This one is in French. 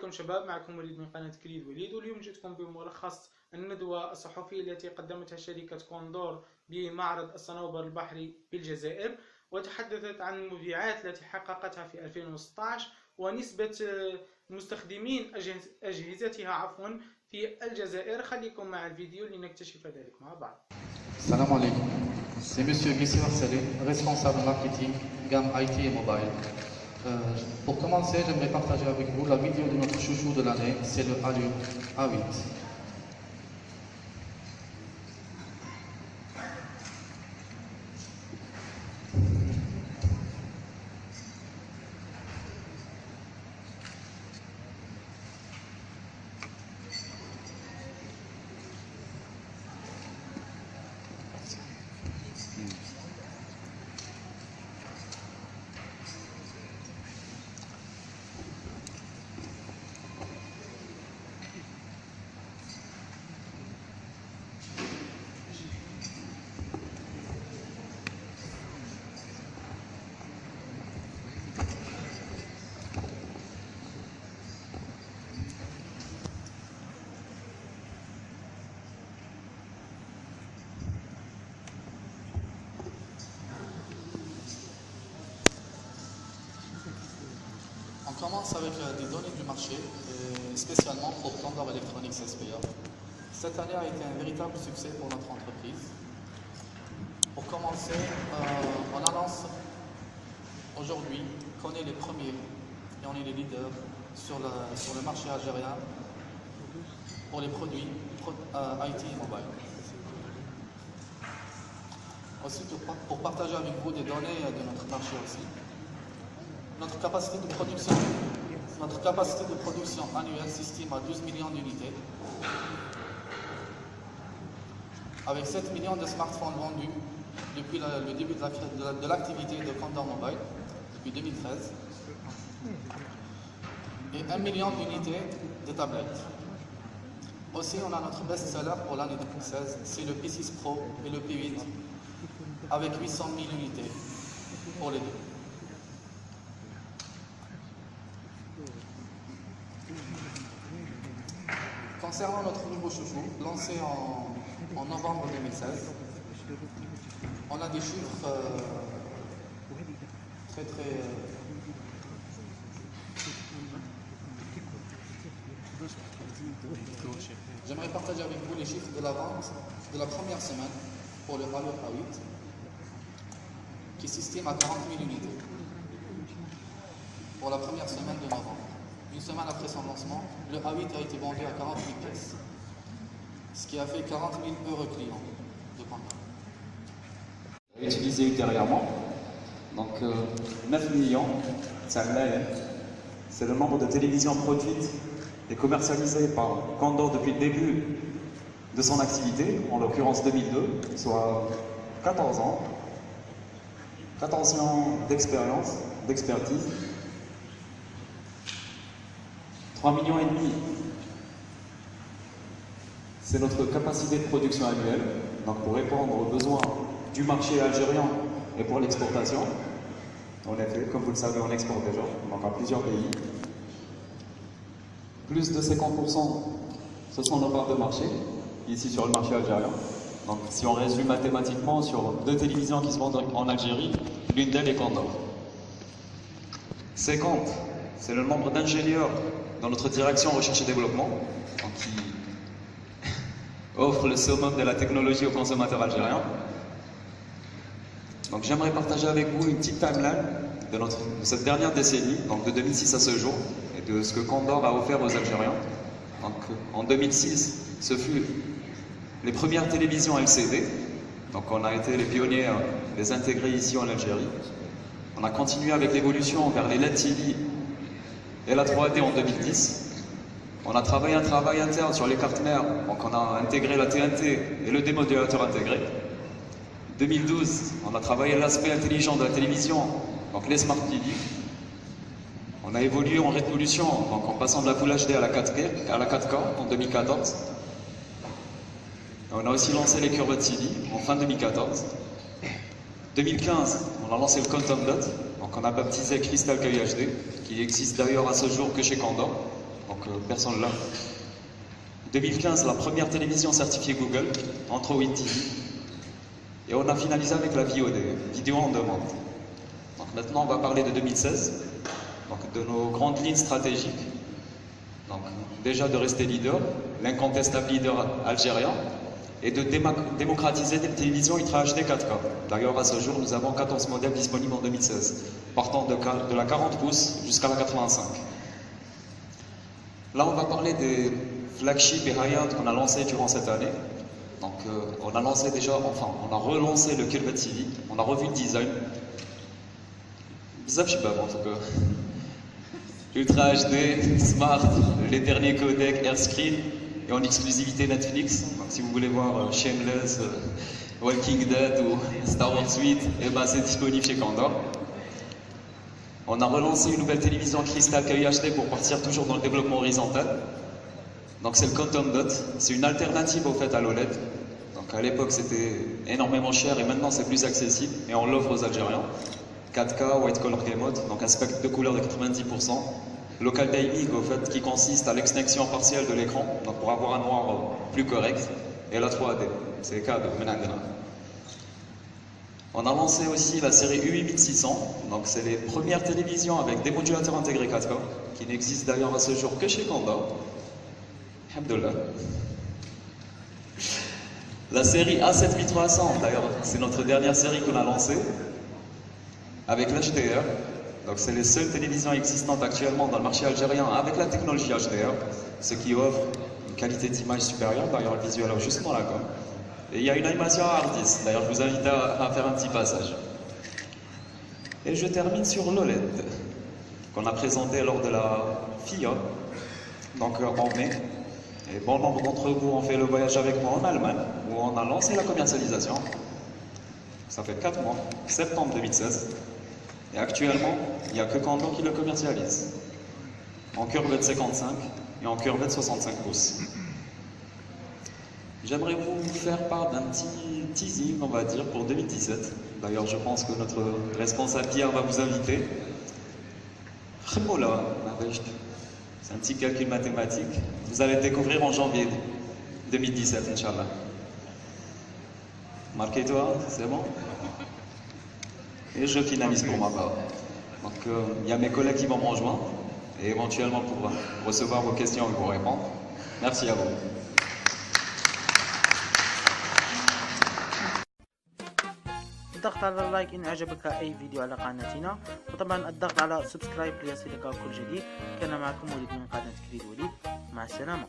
عليكم شباب، معكم وليد من قناة كريد وليد، واليوم جئتكم بملخص الندوة الصحفية التي قدمتها شركة كوندور بمعرض الصنوبر البحري بالجزائر، وتحدثت عن المبيعات التي حققتها في 2016 ونسبة مستخدمين أجهزتها في الجزائر. خليكم مع الفيديو لنكتشف ذلك مع بعض. Salam alaikum, c'est Monsieur Missy Marcelé, responsable marketing, gamme IT et mobile. Pour commencer, j'aimerais partager avec vous la vidéo de notre chouchou de l'année, c'est le Allure A8. On commence avec des données du marché, spécialement pour Condor Electronics SPA. Cette année a été un véritable succès pour notre entreprise. Pour commencer, on annonce aujourd'hui qu'on est les premiers et on est les leaders sur le marché algérien pour les produits IT et mobile. Aussi pour partager avec vous des données de notre marché aussi. Notre capacité de production annuelle s'estime à 12 millions d'unités, avec 7 millions de smartphones vendus depuis le début de l'activité de Condor Mobile, depuis 2013, et 1 million d'unités de tablettes. Aussi, on a notre best-seller pour l'année 2016, c'est le P6 Pro et le P8, avec 800 000 unités pour les deux. Concernant notre nouveau chouchou, lancé en novembre 2016, on a des chiffres très. J'aimerais partager avec vous les chiffres de la vente de la première semaine pour le Allure A8, qui s'estime à 40 000 unités pour la première semaine de novembre. Une semaine après son lancement, le A8 a été vendu à 40 000 pièces, ce qui a fait 40 000 heureux clients de Condor. Utilisé ultérieurement, donc 9 millions, c'est le nombre de télévisions produites et commercialisées par Condor depuis le début de son activité, en l'occurrence 2002, soit 14 ans d'expérience, d'expertise. 3,5 millions, c'est notre capacité de production annuelle, donc pour répondre aux besoins du marché algérien et pour l'exportation. En effet, comme vous le savez, on exporte déjà, donc à plusieurs pays. Plus de 50%, ce sont nos parts de marché, ici sur le marché algérien. Donc si on résume mathématiquement sur 2 télévisions qui se vendent en Algérie, l'une d'elles est Condor. 50, c'est le nombre d'ingénieurs dans notre direction recherche et développement, qui offre le summum de la technologie aux consommateurs algériens. Donc j'aimerais partager avec vous une petite timeline de cette dernière décennie, donc de 2006 à ce jour, et de ce que Condor a offert aux Algériens. Donc en 2006, ce fut les premières télévisions LCD, donc on a été les pionniers à les intégrer ici en Algérie. On a continué avec l'évolution vers les LED TV et la 3D en 2010. On a travaillé un travail interne sur les cartes mères, donc on a intégré la TNT et le démodulateur intégré. 2012, on a travaillé l'aspect intelligent de la télévision, donc les Smart TV. On a évolué en résolution, donc en passant de la Full HD à la 4K en 2014. On a aussi lancé les Curved TV en fin 2014. 2015, on a lancé le Quantum Dot, donc on a baptisé Crystal QHD, qui existe d'ailleurs à ce jour que chez Condor. Donc donc personne là. 2015, la première télévision certifiée Google, Android TV. Et on a finalisé avec la VOD, vidéo en demande. Donc maintenant, on va parler de 2016, donc de nos grandes lignes stratégiques. Donc déjà de rester leader, l'incontestable leader algérien, et de démocratiser des télévisions Ultra HD 4K. D'ailleurs, à ce jour, nous avons 14 modèles disponibles en 2016, partant de la 40 pouces jusqu'à la 85. Là, on va parler des flagships et high-end qu'on a lancés durant cette année. Donc, on a lancé déjà, enfin, on a relancé le Kirvet TV, on a revu le design. Bizarre, en tout cas. Ultra HD, Smart, les derniers codecs AirScreen et en exclusivité Netflix. Donc, si vous voulez voir Shameless, Walking Dead ou Star Wars 8, eh ben, c'est disponible chez Condor. On a relancé une nouvelle télévision Crystal QHD pour partir toujours dans le développement horizontal. Donc c'est le Quantum Dot, c'est une alternative au fait à l'OLED. Donc à l'époque c'était énormément cher et maintenant c'est plus accessible et on l'offre aux Algériens. 4K, White Color Game Mode, donc un spectre de couleur de 90%. Local Dimming au fait qui consiste à l'extinction partielle de l'écran, donc pour avoir un noir plus correct. Et la 3D, c'est cadeau, maintenant. On a lancé aussi la série U8600, donc c'est les premières télévisions avec des modulateurs intégrés 4K, qui n'existent d'ailleurs à ce jour que chez Condor. Alhamdoulilah. La série A7300, d'ailleurs, c'est notre dernière série qu'on a lancée, avec l'HDR. Donc c'est les seules télévisions existantes actuellement dans le marché algérien avec la technologie HDR, ce qui offre une qualité d'image supérieure, d'ailleurs le visuel est juste dans la com. Et il y a une animation à Hardis, d'ailleurs je vous invite à faire un petit passage. Et je termine sur l'OLED, qu'on a présenté lors de la FIA, donc en mai. Et bon nombre d'entre vous ont fait le voyage avec moi en Allemagne, où on a lancé la commercialisation. Ça fait 4 mois, septembre 2016. Et actuellement, il n'y a que Condor qui le commercialise. En curvette 55 et en curvette 65 pouces. J'aimerais vous faire part d'un petit teasing, on va dire, pour 2017. D'ailleurs, je pense que notre responsable Pierre va vous inviter. C'est un petit calcul mathématique. Vous allez le découvrir en janvier 2017, Inch'Allah. Marquez-toi, c'est bon? Et je finalise pour ma part. Donc, il y a mes collègues qui vont me rejoindre et éventuellement pour recevoir vos questions et vous répondre. Merci à vous. الضغط على اللايك إن أعجبك أي فيديو على قناتنا، وطبعا الضغط على سبسكرايب ليصلك كل جديد. كان معكم وليد من قناة كريد وليد، مع السلامة.